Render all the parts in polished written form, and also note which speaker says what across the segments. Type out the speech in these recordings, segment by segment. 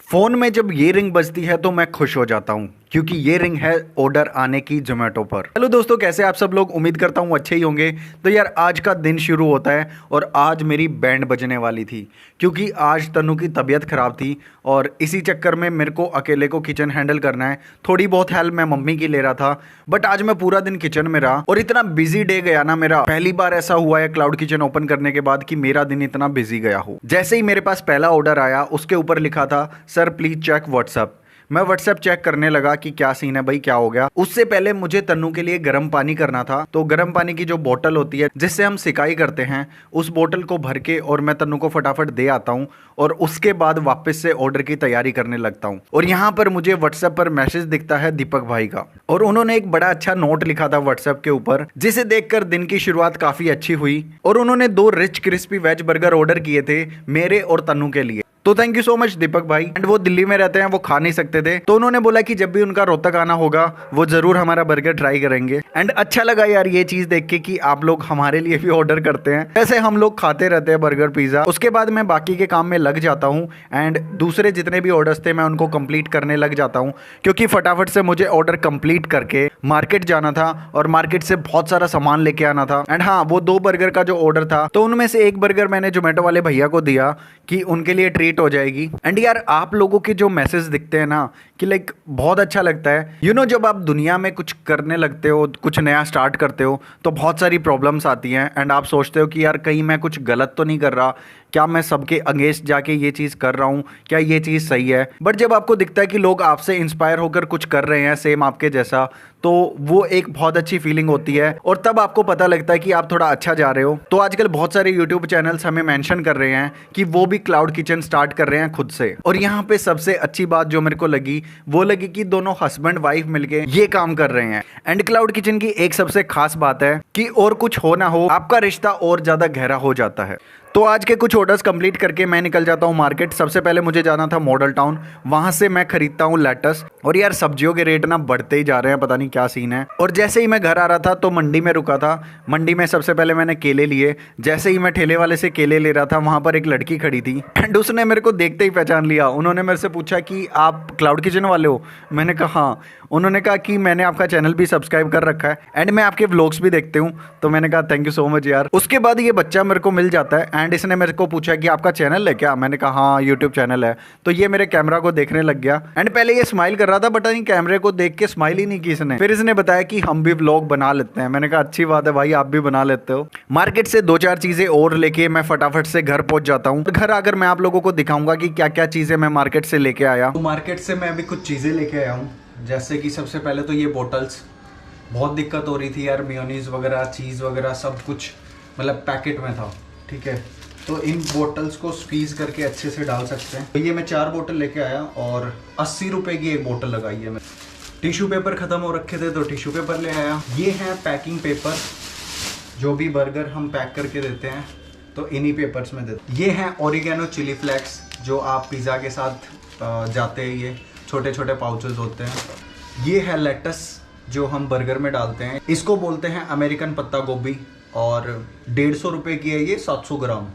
Speaker 1: Phone में जब ये रिंग बजती है तो मैं खुश हो जाता हूँ क्योंकि ये रिंग है ऑर्डर आने की ज़ोमैटो पर। हेलो दोस्तों, कैसे आप सब लोग? उम्मीद करता हूँ अच्छे ही होंगे। तो यार आज का दिन शुरू होता है और आज मेरी बैंड बजने वाली थी क्योंकि आज तनु की तबीयत ख़राब थी और इसी चक्कर में मेरे को अकेले को किचन हैंडल करना है। थोड़ी बहुत हेल्प मैं मम्मी की ले रहा था, बट आज मैं पूरा दिन किचन में रहा और इतना बिजी डे गया ना मेरा। पहली बार ऐसा हुआ है क्लाउड किचन ओपन करने के बाद कि मेरा दिन इतना बिजी गया हो। जैसे ही मेरे पास पहला ऑर्डर आया उसके ऊपर लिखा था सर प्लीज चेक व्हाट्सएप। मैं व्हाट्सएप चेक करने लगा कि क्या सीन है भाई, क्या हो गया। उससे पहले मुझे तन्नू के लिए गर्म पानी करना था, तो गर्म पानी की जो बोतल होती है जिससे हम सिकाई करते हैं उस बोतल को भर के और मैं तन्नू को फटाफट दे आता हूँ और उसके बाद वापस से ऑर्डर की तैयारी करने लगता हूँ। और यहाँ पर मुझे व्हाट्सएप पर मैसेज दिखता है दीपक भाई का और उन्होंने एक बड़ा अच्छा नोट लिखा था व्हाट्सएप के ऊपर, जिसे देखकर दिन की शुरुआत काफी अच्छी हुई। और उन्होंने 2 rich crispy veg burger order किए थे मेरे और तन्नू के लिए। तो thank you so much Deepak भाई। एंड वो दिल्ली में रहते हैं, वो खा नहीं सकते थे, तो उन्होंने बोला कि जब भी उनका रोहतक आना होगा वो जरूर हमारा बर्गर ट्राई करेंगे। एंड अच्छा लगा यार ये चीज देख के कि आप लोग हमारे लिए भी ऑर्डर करते हैं। ऐसे हम लोग खाते रहते हैं बर्गर पिज्जा। उसके बाद मैं बाकी के काम में लग जाता हूँ एंड दूसरे जितने भी ऑर्डर्स थे मैं उनको कंप्लीट करने लग जाता हूँ क्योंकि फटाफट से मुझे ऑर्डर कंप्लीट करके मार्केट जाना था और मार्केट से बहुत सारा सामान लेके आना था। एंड हाँ, वो 2 बर्गर का जो ऑर्डर था तो उनमें से एक बर्गर मैंने जोमेटो वाले भैया को दिया कि उनके लिए ट्रीट हो जाएगी। एंड यार आप लोगों के जो मैसेज दिखते हैं ना कि लाइक बहुत अच्छा लगता है। जब आप दुनिया में कुछ करने लगते हो, कुछ नया स्टार्ट करते हो तो बहुत सारी प्रॉब्लम्स आती हैं एंड आप सोचते हो कि यार कहीं मैं कुछ गलत तो नहीं कर रहा, क्या मैं सबके अगेंस्ट जाके ये चीज़ कर रहा हूँ, क्या ये चीज़ सही है। बट जब आपको दिखता है कि लोग आपसे इंस्पायर होकर कुछ कर रहे हैं सेम आपके जैसा, तो वो एक बहुत अच्छी फीलिंग होती है और तब आपको पता लगता है कि आप थोड़ा अच्छा जा रहे हो। तो आजकल बहुत सारे यूट्यूब चैनल्स हमें मेंशन कर रहे हैं कि वो भी क्लाउड किचन स्टार्ट कर रहे हैं खुद से। और यहाँ पे सबसे अच्छी बात जो मेरे को लगी वो लगी कि दोनों हस्बैंड वाइफ मिलके ये काम कर रहे हैं। एंड क्लाउड किचन की एक सबसे खास बात है कि और कुछ हो ना हो आपका रिश्ता और ज़्यादा गहरा हो जाता है। तो आज के कुछ ऑर्डर्स कंप्लीट करके मैं निकल जाता हूँ मार्केट। सबसे पहले मुझे जाना था मॉडल टाउन, वहाँ से मैं खरीदता हूँ लेटस। और यार सब्जियों के रेट ना बढ़ते ही जा रहे हैं, पता नहीं क्या सीन है। और जैसे ही मैं घर आ रहा था तो मंडी में रुका था। मंडी में सबसे पहले मैंने केले लिए। जैसे ही मैं ठेले वाले से केले ले रहा था वहाँ पर एक लड़की खड़ी थी एंड उसने मेरे को देखते ही पहचान लिया। उन्होंने मेरे से पूछा कि आप क्लाउड किचन वाले हो? मैंने कहा हाँ। उन्होंने कहा कि मैंने आपका चैनल भी सब्सक्राइब कर रखा है एंड मैं आपके व्लॉग्स भी देखते हूँ। तो मैंने कहा थैंक यू सो मच यार। उसके बाद ये बच्चा मेरे को मिल जाता है एंड इसने मेरे को पूछा कि आपका चैनल है क्या? मैंने कहा हाँ यूट्यूब चैनल है। तो ये मेरे कैमरा को देखने लग गया एंड पहले ये स्माइल कर रहा था, बट नहीं कैमरे को देख के स्माइल ही नहीं की इसने। फिर इसने बताया कि हम भी व्लॉग बना लेते हैं। मैंने कहा अच्छी बात है भाई, आप भी बना लेते हो। मार्केट से 2-4 चीजें और लेके मैं फटाफट से घर पहुंच जाता हूँ। घर आकर मैं आप लोगों को दिखाऊंगा कि क्या क्या चीजें मैं मार्केट से लेके आया। तो मार्केट से मैं अभी कुछ चीजें लेके आया हूँ, जैसे कि सबसे पहले तो ये बोटल्स। बहुत दिक्कत हो रही थी यार, मेयोनीज वगैरह चीज़ वगैरह सब कुछ मतलब पैकेट में था, ठीक है। तो इन बोटल्स को स्क्वीज करके अच्छे से डाल सकते हैं। तो ये मैं 4 बोतल लेके आया और 80 रुपए की एक बोतल लगाई है मैं। टिश्यू पेपर ख़त्म हो रखे थे तो टिश्यू पेपर ले आया। ये है पैकिंग पेपर, जो भी बर्गर हम पैक करके देते हैं तो इन्हीं पेपर्स में देते हैं। ये हैं ओरिगेनो चिली फ्लेक्स, जो आप पिज़्ज़ा के साथ जाते हैं, ये छोटे छोटे पाउचेस होते हैं। ये है लेटस जो हम बर्गर में डालते हैं, इसको बोलते हैं अमेरिकन पत्ता गोभी और 150 रुपये की है ये, 700 ग्राम।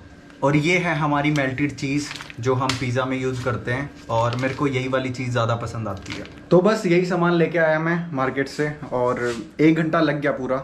Speaker 1: और ये है हमारी मेल्टेड चीज़ जो हम पिज़्ज़ा में यूज़ करते हैं और मेरे को यही वाली चीज़ ज़्यादा पसंद आती है। तो बस यही सामान लेके आया मैं मार्केट से और 1 घंटा लग गया पूरा।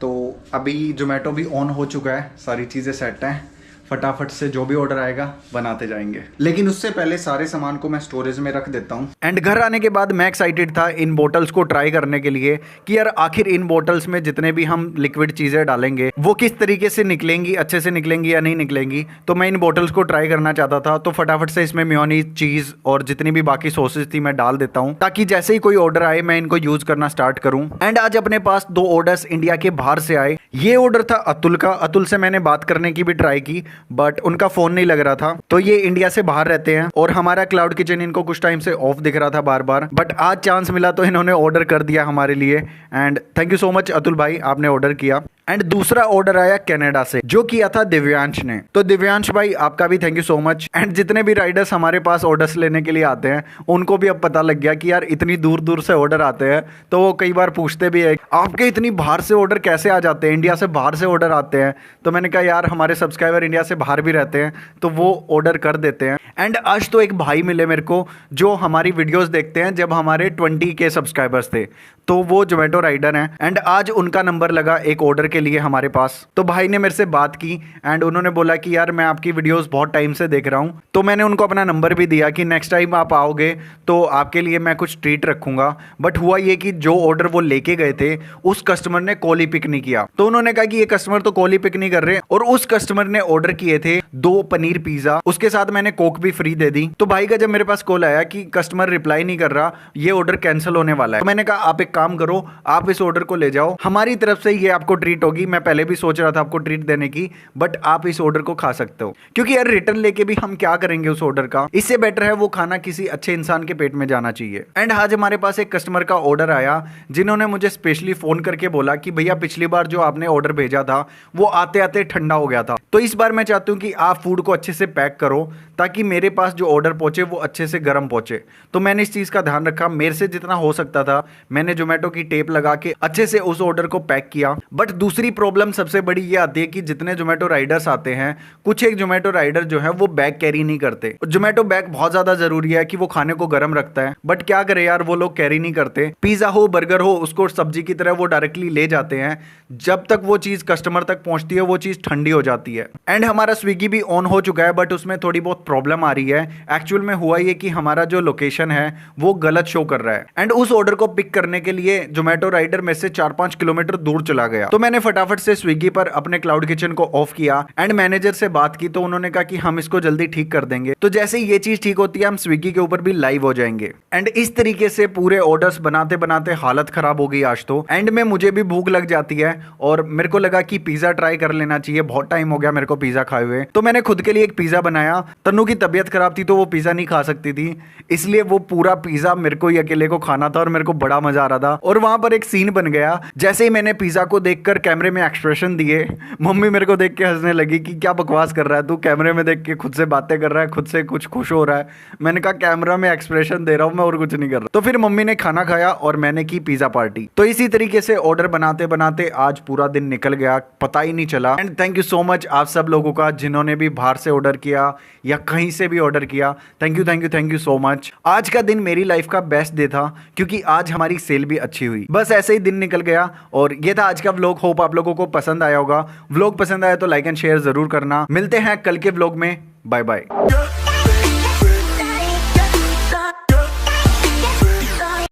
Speaker 1: तो अभी जोमेटो भी ऑन हो चुका है, सारी चीज़ें सेट हैं, फटाफट से जो भी ऑर्डर आएगा बनाते जाएंगे। लेकिन उससे पहले सारे सामान को मैं स्टोरेज में रख देता हूँ। एंड घर आने के बाद मैं एक्साइटेड था इन बोटल्स को ट्राई करने के लिए कि यार आखिर इन बोटल्स में जितने भी हम लिक्विड चीज़ें डालेंगे वो किस तरीके से निकलेंगी, अच्छे से निकलेंगी या नहीं निकलेंगी। तो मैं इन बोटल्स को ट्राई करना चाहता था, तो फटाफट से इसमें मेयोनीज, चीज़ और जितनी भी बाकी सॉसेज थी मैं डाल देता हूँ ताकि जैसे ही कोई ऑर्डर आए मैं इनको यूज़ करना स्टार्ट करूँ। एंड आज अपने पास 2 ऑर्डर्स इंडिया के बाहर से आए। ये ऑर्डर था अतुल का। अतुल से मैंने बात करने की भी ट्राई की बट उनका फोन नहीं लग रहा था। तो ये इंडिया से बाहर रहते हैं और हमारा क्लाउड किचन इनको कुछ टाइम से ऑफ दिख रहा था बार बार, बट आज चांस मिला तो इन्होंने ऑर्डर कर दिया हमारे लिए। And thank you so much Atul भाई, आपने ऑर्डर किया। एंड दूसरा ऑर्डर आया कनाडा से, जो किया था दिव्यांश ने। तो दिव्यांश भाई आपका भी thank you so much. And जितने भी राइडर्स हमारे पास ऑर्डर्स लेने के लिए आते हैं उनको भी अब पता लग गया कि यार इतनी दूर दूर से ऑर्डर आते हैं, तो वो कई बार पूछते भी है आपके इतनी बाहर से ऑर्डर कैसे आ जाते हैं, इंडिया से बाहर से ऑर्डर आते हैं। तो मैंने कहा यार हमारे सब्सक्राइबर इंडिया से बाहर भी रहते हैं तो वो ऑर्डर कर देते हैं। एंड आज तो एक भाई मिले मेरे को जो हमारी वीडियोस देखते हैं जब हमारे 20K सब्सक्राइबर्स थे, तो वो जोमेटो राइडर हैं। एंड आज उनका नंबर लगा एक ऑर्डर के लिए हमारे पास। तो भाई ने मेरे से बात की एंड उन्होंने बोला कि यार मैं आपकी वीडियोस बहुत टाइम से देख रहा हूं, तो मैंने उनको अपना नंबर भी दिया कि नेक्स्ट टाइम आप आओगे तो आपके लिए मैं कुछ ट्रीट रखूंगा। बट हुआ ये कि जो ऑर्डर वो लेके गए थे उस कस्टमर ने कॉल ही पिक नहीं किया। तो उन्होंने कहा कि ये कस्टमर तो कॉल ही पिक नहीं कर रहे, और उस कस्टमर ने ऑर्डर किए थे 2 पनीर पिज्जा, उसके साथ मैंने कोक भी फ्री दे दी। तो भाई का जब मेरे पास कॉल आया कि कस्टमर रिप्लाई नहीं कर रहा, ये ऑर्डर कैंसिल होने वाला है, तो मैंने कहा आप एक काम करो, आप इस ऑर्डर को ले जाओ, हमारी तरफ से ये आपको ट्रीट होगी। मैं पहले भी सोच रहा था आपको ट्रीट देने की, बट आप इस ऑर्डर को खा सकते हो, क्योंकि यार रिटर्न लेके भी हम क्या करेंगे उस ऑर्डर का, इससे बेटर है वो खाना किसी अच्छे इंसान के पेट में जाना चाहिए। एंड आज हमारे पास एक कस्टमर का ऑर्डर आया जिन्होंने मुझे स्पेशली फोन करके बोला कि भैया पिछली बार जो आपने ऑर्डर भेजा था वो आते आते ठंडा हो गया था, तो इस बार मैं चाहती हूँ कि आप फूड को अच्छे से पैक करो ताकि मेरे पास जो ऑर्डर पहुंचे वो अच्छे से गर्म पहुंचे। तो मैंने इस चीज का ध्यान रखा, मेरे से जितना हो सकता था मैंने जोमेटो की टेप लगा के अच्छे से उस ऑर्डर को पैक किया। बट दूसरी प्रॉब्लम सबसे बड़ी ये आती है कि जितने जोमेटो राइडर्स आते हैं, कुछ एक जोमेटो राइडर जो है वो बैग कैरी नहीं करते। जोमेटो बैग बहुत ज्यादा जरूरी है कि वो खाने को गर्म रखता है, बट क्या करे यार वो लोग कैरी नहीं करते। पिज्जा हो बर्गर हो उसको सब्जी की तरह वो डायरेक्टली ले जाते हैं, जब तक वो चीज कस्टमर तक पहुंचती है वो चीज ठंडी हो जाती है। एंड हमारा स्विगी भी ऑन हो चुका है, बट उसमें थोड़ी बहुत प्रॉब्लम आ रही है। एक्चुअल में हुआ ये कि हमारा जो लोकेशन है वो गलत शो कर रहा है, एंड उस ऑर्डर को पिक करने के लिए जोमेटो राइडर में से 4-5 किलोमीटर दूर चला गया। तो मैंने फटाफट से स्विगी पर अपने क्लाउड किचन को ऑफ किया एंड मैनेजर से बात की, तो उन्होंने कहा कि हम इसको जल्दी ठीक कर देंगे। तो जैसे ये चीज ठीक होती है हम स्विगी के ऊपर भी लाइव हो जाएंगे। एंड इस तरीके से पूरे ऑर्डर्स बनाते बनाते हालत खराब हो गई आज तो। एंड में मुझे भी भूख लग जाती है और मेरे को लगा कि पिज्जा ट्राई कर लेना चाहिए, बहुत टाइम हो गया मेरे को पिज्जा खाए हुए। तो मैंने खुद के लिए एक पिज्जा बनाया। तन्नू की तबीयत खराब थी तो वो पिज्जा नहीं खा सकती थी, इसलिए वो पूरा पिज्जा मेरे को ही अकेले को खाना था और मेरे को बड़ा मजा आ रहा था। और वहां पर एक सीन बन गया, जैसे ही मैंने पिज्जा को देखकर कैमरे में एक्सप्रेशन दिए, मम्मी मेरे को देख के हंसने लगी कि क्या बकवास कर रहा है तू, कैमरे में देख के खुद से बातें कर रहा है, खुद से कुछ खुश हो रहा है। मैंने कहा कैमरा में एक्सप्रेशन दे रहा हूं मैं और कुछ नहीं कर रहा। तो फिर मम्मी ने खाना खाया और मैंने की पिज्जा पार्टी। तो इसी तरीके से ऑर्डर बनाते बनाते आज पूरा दिन निकल गया, पता ही नहीं चला। And thank you so much आप सब लोगों का जिन्होंने भी बाहर से ऑर्डर किया या कहीं से भी ऑर्डर किया। Thank you thank you thank you so much. आज का दिन मेरी लाइफ का बेस्ट डे था क्योंकि आज हमारी सेल भी अच्छी हुई। बस ऐसे ही दिन निकल गया और ये था आज का व्लॉग। होप आप लोगों को पसंद आया होगा। व्लॉग पसंद आया तो लाइक एंड शेयर जरूर करना। मिलते हैं कल के व्लॉग में। Bye bye.